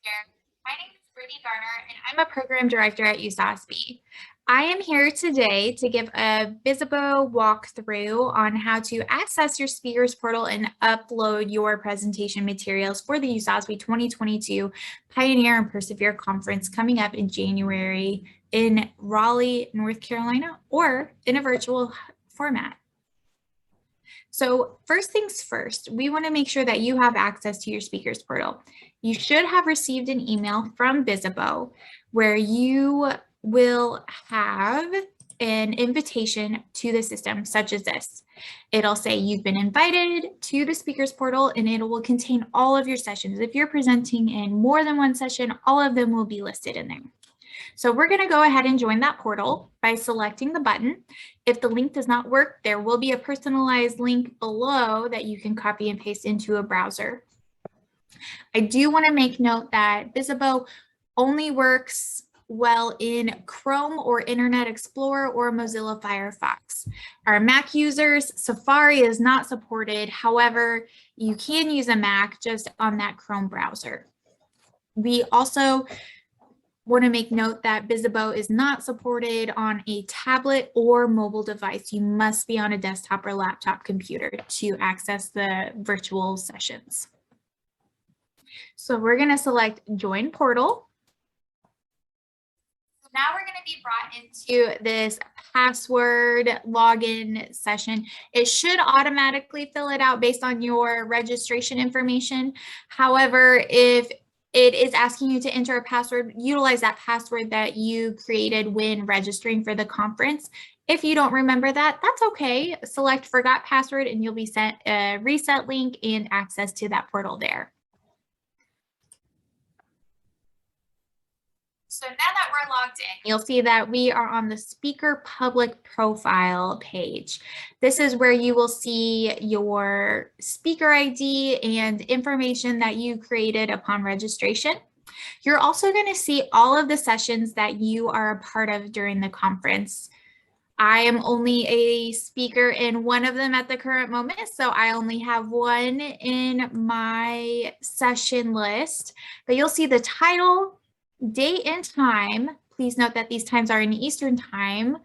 My name is Brittany Garner, and I'm a program director at USASBE. I am here today to give a Bizzabo walkthrough on how to access your speakers portal and upload your presentation materials for the USASBE 2022 Pioneer and Persevere Conference coming up in January in Raleigh, North Carolina, or in a virtual format. So first things first, we want to make sure that you have access to your speakers portal. You should have received an email from Bizzabo where you will have an invitation to the system such as this. It'll say you've been invited to the speakers portal and it will contain all of your sessions. If you're presenting in more than one session, all of them will be listed in there. So we're going to go ahead and join that portal by selecting the button. If the link does not work, there will be a personalized link below that you can copy and paste into a browser. I do want to make note that Bizzabo only works well in Chrome or Internet Explorer or Mozilla Firefox. Our Mac users, Safari is not supported. However, you can use a Mac just on that Chrome browser. We also want to make note that Bizzabo is not supported on a tablet or mobile device. You must be on a desktop or laptop computer to access the virtual sessions. So we're going to select Join Portal. Now we're going to be brought into this password login session. It should automatically fill it out based on your registration information. However, if it is asking you to enter a password, utilize that password that you created when registering for the conference. If you don't remember that, that's okay. Select Forgot Password and you'll be sent a reset link and access to that portal there. So now that we're logged in, you'll see that we are on the speaker public profile page. This is where you will see your speaker ID and information that you created upon registration. You're also going to see all of the sessions that you are a part of during the conference. I am only a speaker in one of them at the current moment, so I only have one in my session list, but you'll see the title, date and time. Please note that these times are in Eastern time,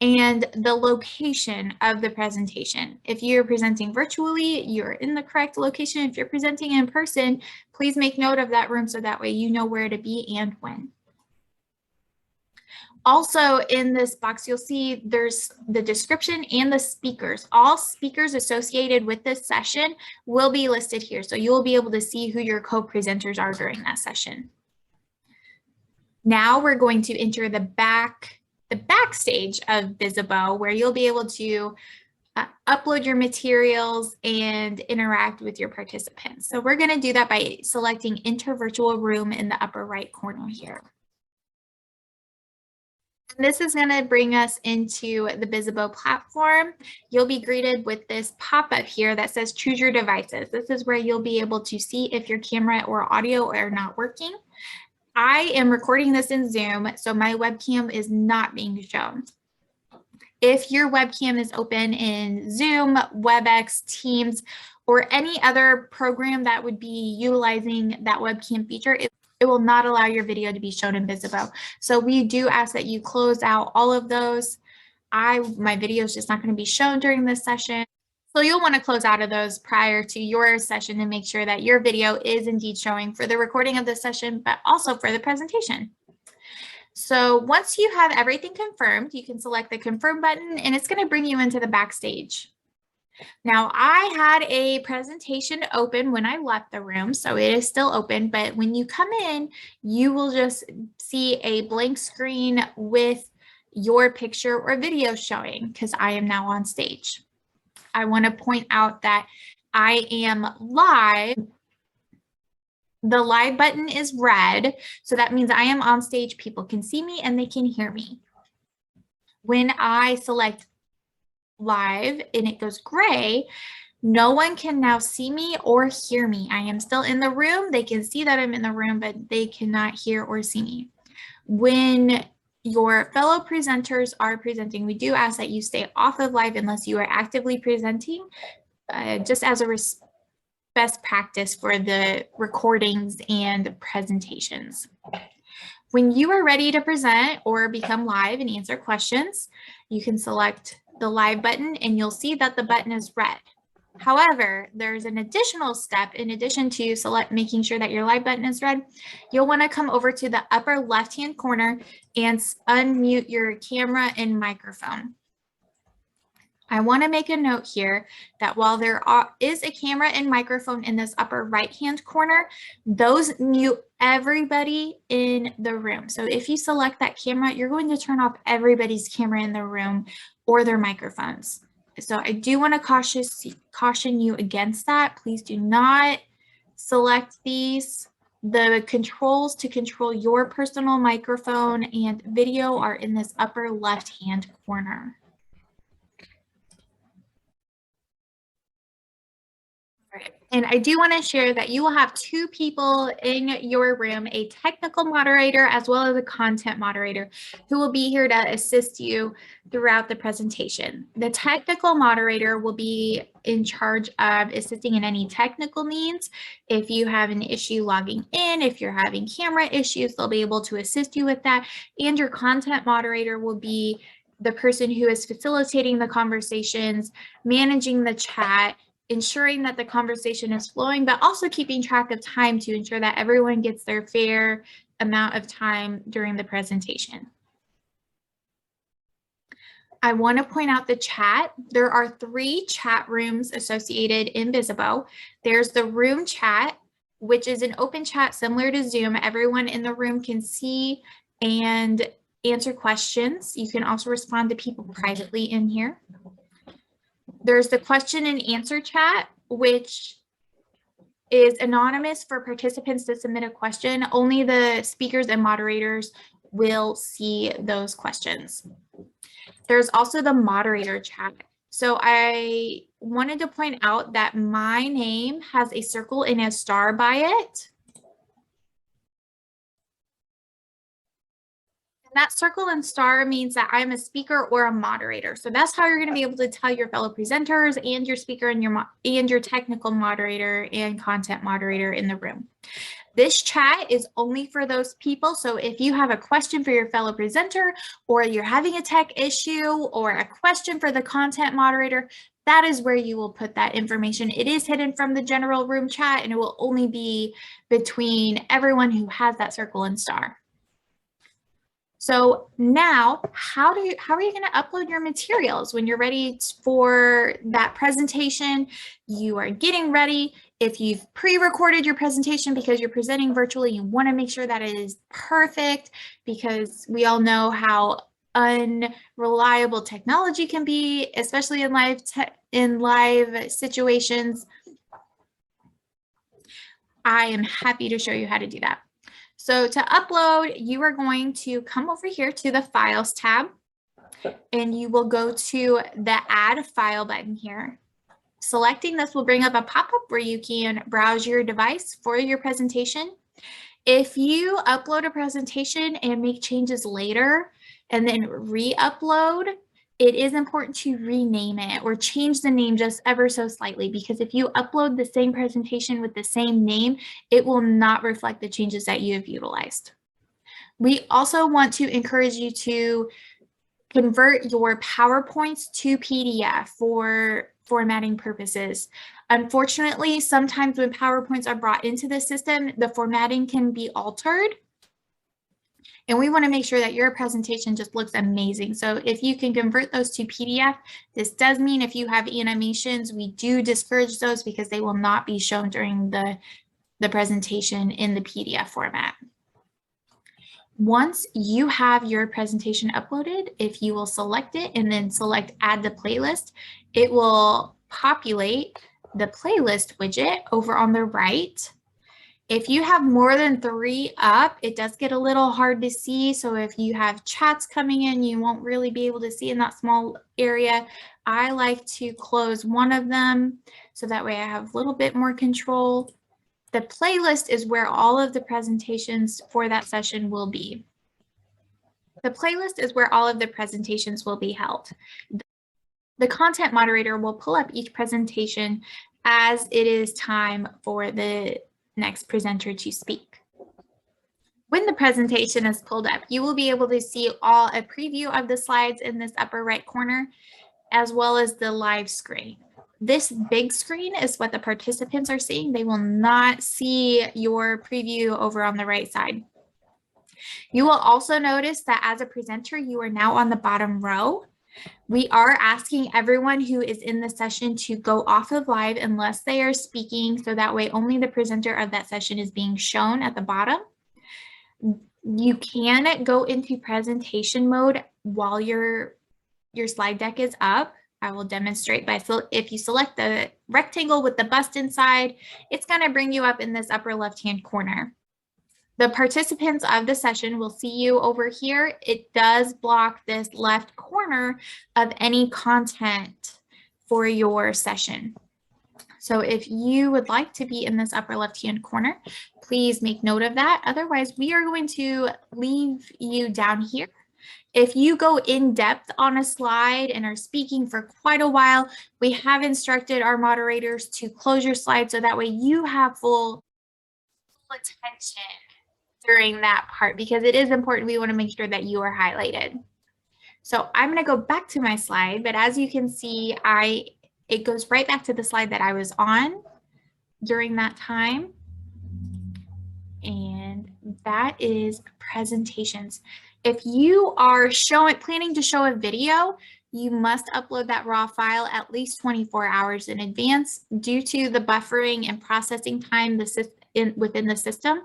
and the location of the presentation. If you're presenting virtually, you're in the correct location. If you're presenting in person, please make note of that room so that way you know where to be and when. Also in this box, you'll see there's the description and the speakers. All speakers associated with this session will be listed here. So you'll be able to see who your co-presenters are during that session. Now we're going to enter the backstage of Bizzabo, where you'll be able to upload your materials and interact with your participants. So we're going to do that by selecting Enter Virtual Room in the upper right corner here. And this is going to bring us into the Bizzabo platform. You'll be greeted with this pop-up here that says Choose Your Devices. This is where you'll be able to see if your camera or audio are not working. I am recording this in Zoom, so my webcam is not being shown. If your webcam is open in Zoom, WebEx, Teams, or any other program that would be utilizing that webcam feature, it will not allow your video to be shown in Bizzabo. So we do ask that you close out all of those. My video is just not going to be shown during this session. So you'll want to close out of those prior to your session and make sure that your video is indeed showing for the recording of the session, but also for the presentation. So once you have everything confirmed, you can select the confirm button and it's going to bring you into the backstage. Now I had a presentation open when I left the room, so it is still open, but when you come in, you will just see a blank screen with your picture or video showing because I am now on stage. I want to point out that I am live. The live button is red, so that means I am on stage. People can see me and they can hear me. When I select live and it goes gray, no one can now see me or hear me. I am still in the room. They can see that I'm in the room, but they cannot hear or see me. When your fellow presenters are presenting, we do ask that you stay off of live unless you are actively presenting, just as a best practice for the recordings and presentations. When you are ready to present or become live and answer questions, you can select the live button and you'll see that the button is red. However, there's an additional step in addition to making sure that your live button is red. You'll want to come over to the upper left-hand corner and unmute your camera and microphone. I want to make a note here that while there is a camera and microphone in this upper right-hand corner, those mute everybody in the room. So if you select that camera, you're going to turn off everybody's camera in the room or their microphones. So I do want to caution you against that. Please do not select these. The controls to control your personal microphone and video are in this upper left-hand corner. And I do want to share that you will have two people in your room, a technical moderator as well as a content moderator, who will be here to assist you throughout the presentation. The technical moderator will be in charge of assisting in any technical needs. If you have an issue logging in, if you're having camera issues, they'll be able to assist you with that. And your content moderator will be the person who is facilitating the conversations, managing the chat, ensuring that the conversation is flowing, but also keeping track of time to ensure that everyone gets their fair amount of time during the presentation. I want to point out the chat. There are 3 chat rooms associated in Bizzabo. There's the room chat, which is an open chat similar to Zoom. Everyone in the room can see and answer questions. You can also respond to people privately in here. There's the question and answer chat, which is anonymous for participants to submit a question. Only the speakers and moderators will see those questions. There's also the moderator chat. So I wanted to point out that my name has a circle and a star by it. That circle and star means that I'm a speaker or a moderator. So that's how you're going to be able to tell your fellow presenters and your speaker and your technical moderator and content moderator in the room. This chat is only for those people. So if you have a question for your fellow presenter, or you're having a tech issue, or a question for the content moderator, that is where you will put that information. It is hidden from the general room chat, and it will only be between everyone who has that circle and star. So now, how are you going to upload your materials when you're ready for that presentation? You are getting ready. If you've pre-recorded your presentation because you're presenting virtually, you want to make sure that it is perfect, because we all know how unreliable technology can be, especially in live situations. I am happy to show you how to do that. So to upload, you are going to come over here to the Files tab, and you will go to the Add File button here. Selecting this will bring up a pop-up where you can browse your device for your presentation. If you upload a presentation and make changes later and then re-upload, it is important to rename it or change the name just ever so slightly, because if you upload the same presentation with the same name, it will not reflect the changes that you have utilized. We also want to encourage you to convert your PowerPoints to PDF for formatting purposes. Unfortunately, sometimes when PowerPoints are brought into the system, the formatting can be altered. And we want to make sure that your presentation just looks amazing. So if you can convert those to PDF, this does mean if you have animations, we do discourage those because they will not be shown during the presentation in the PDF format. Once you have your presentation uploaded, if you will select it and then select Add to Playlist, it will populate the playlist widget over on the right. If you have more than 3 up, it does get a little hard to see. So if you have chats coming in, you won't really be able to see in that small area. I like to close one of them so that way I have a little bit more control. The playlist is where all of the presentations for that session will be. The playlist is where all of the presentations will be held. The content moderator will pull up each presentation as it is time for the next presenter to speak. When the presentation is pulled up, you will be able to see a preview of the slides in this upper right corner, as well as the live screen. This big screen is what the participants are seeing. They will not see your preview over on the right side. You will also notice that as a presenter, you are now on the bottom row. We are asking everyone who is in the session to go off of live unless they are speaking, so that way only the presenter of that session is being shown at the bottom. You can go into presentation mode while your slide deck is up. I will demonstrate if you select the rectangle with the bust inside, it's going to bring you up in this upper left-hand corner. The participants of the session will see you over here. It does block this left corner of any content for your session. So if you would like to be in this upper left-hand corner, please make note of that. Otherwise, we are going to leave you down here. If you go in depth on a slide and are speaking for quite a while, we have instructed our moderators to close your slide so that way you have full attention during that part, because it is important. We want to make sure that you are highlighted. So I'm going to go back to my slide, but as you can see, it goes right back to the slide that I was on during that time. And that is presentations. If you are planning to show a video, you must upload that raw file at least 24 hours in advance due to the buffering and processing time within the system.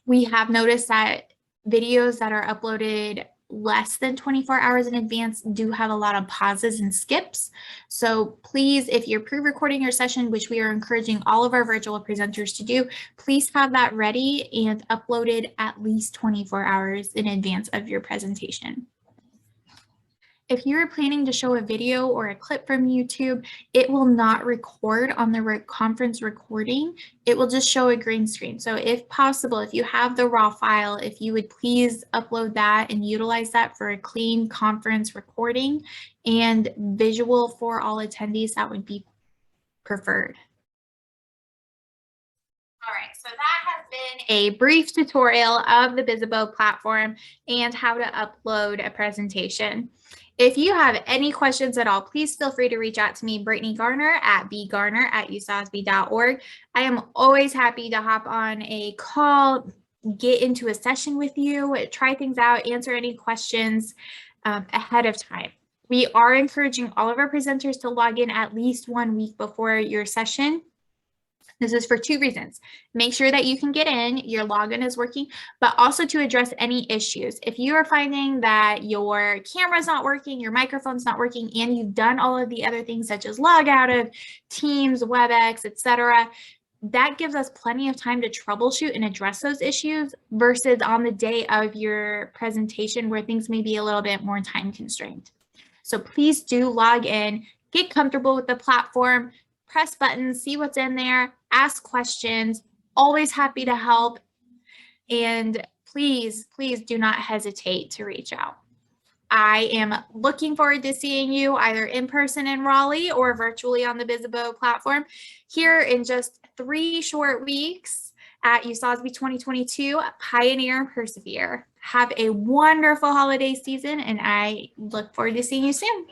We have noticed that videos that are uploaded less than 24 hours in advance do have a lot of pauses and skips. So please, if you're pre-recording your session, which we are encouraging all of our virtual presenters to do, please have that ready and uploaded at least 24 hours in advance of your presentation. If you're planning to show a video or a clip from YouTube, it will not record on the conference recording. It will just show a green screen. So if possible, if you have the raw file, if you would please upload that and utilize that for a clean conference recording and visual for all attendees, that would be preferred. All right, so that has been a brief tutorial of the Bizzabo platform and how to upload a presentation. If you have any questions at all, please feel free to reach out to me, Brittany Garner at bgarner@usasbe.org. I am always happy to hop on a call, get into a session with you, try things out, answer any questions ahead of time. We are encouraging all of our presenters to log in at least 1 week before your session. This is for 2 reasons. Make sure that you can get in, your login is working, but also to address any issues. If you are finding that your camera's not working, your microphone's not working, and you've done all of the other things such as log out of Teams, WebEx, etc., that gives us plenty of time to troubleshoot and address those issues versus on the day of your presentation where things may be a little bit more time constrained. So please do log in, get comfortable with the platform, press buttons, see what's in there, ask questions, always happy to help. And please, please do not hesitate to reach out. I am looking forward to seeing you either in person in Raleigh or virtually on the Bizzabo platform here in just 3 short weeks at USASBE 2022, Pioneer and Persevere. Have a wonderful holiday season, and I look forward to seeing you soon.